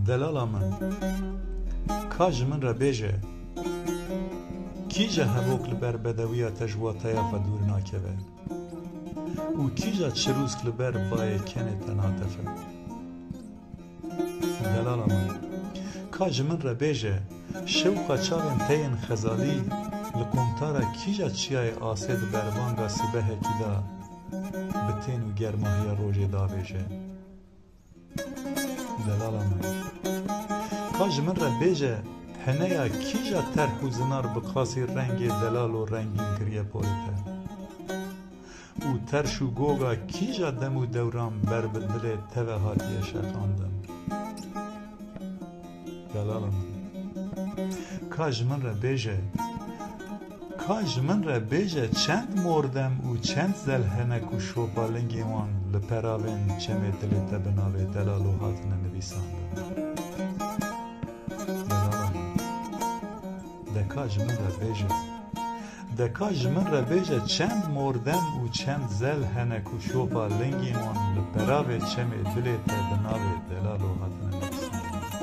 دلالا من کاج من را بیجه کیجا هبوک لبر بدویا تجواتیا فدور ناکبه و کیجا چروس لبر بای کنه تناتفه دلالا من کاج من را بیجه شوقا چاوین تین خزالی لکنتارا کیجا چیای آسید بربانگا سبه کدا بتین و گرماهی روژ دا بیجه دلالا من کاج من را بیجه هنیا کیجا ترک و زنار بخاصی رنگ دلال و رنگین کریه پولیته او ترش و گوگا کیجا دم و دوران بر بدل توه هاتیه شخاندم دلالا من کاج من را بیجه چند مردم و چند زلهنک و شوپالنگی وان لپراوین چمه دلتا بناوه دلال و هاتن نویساندم دلالا من دکاج من را بیجه چند مردم و چند زلهنک و شوپالنگی وان لپراوه چمه دلتا بناوه دلال و هاتن نویساندم